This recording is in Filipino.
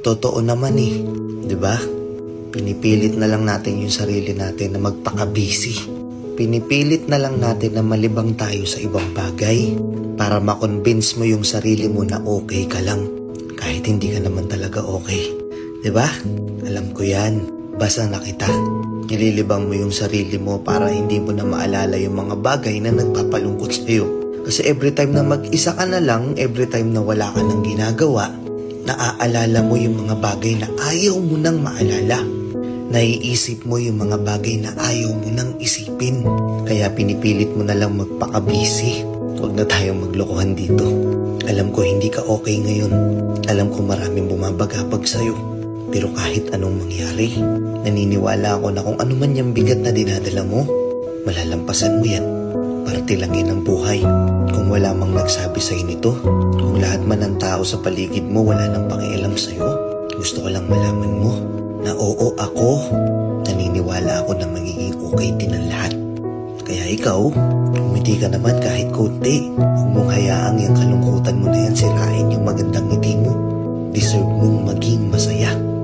Totoo naman eh, di ba? Pinipilit na lang natin yung sarili natin na magpaka-busy. Pinipilit na lang natin na malibang tayo sa ibang bagay para makonvince mo yung sarili mo na okay ka lang kahit hindi ka naman talaga okay. Di ba? Alam ko yan. Basta na kita. Nililibang mo yung sarili mo para hindi mo na maalala yung mga bagay na nagpapalungkot sa'yo. Kasi every time na mag-isa ka na lang, every time na wala ka nang ginagawa, naaalala mo yung mga bagay na ayaw mo nang maalala. Naiisip mo yung mga bagay na ayaw mo nang isipin. Kaya pinipilit mo na lang magpaka-busy. Huwag na tayong maglokohan dito. Alam ko hindi ka okay ngayon. Alam ko maraming bumabagabag sa'yo. Pero kahit anong mangyari, naniniwala ako na kung ano man yung bigat na dinadala mo, malalampasan mo yan. Parte lang yan ang buhay. Kung wala mang nagsabi sa'yo nito, kung lahat man ng tao sa paligid mo wala nang pakialam sa'yo, gusto ko lang malaman mo na oo ako, naniniwala ako na magiging okay din ang lahat. Kaya ikaw, umiti ka naman kahit konti. Huwag mong hayaang yung kalungkutan mo na yan sirain yung magandang ngiti mo. Deserve mong maging masaya.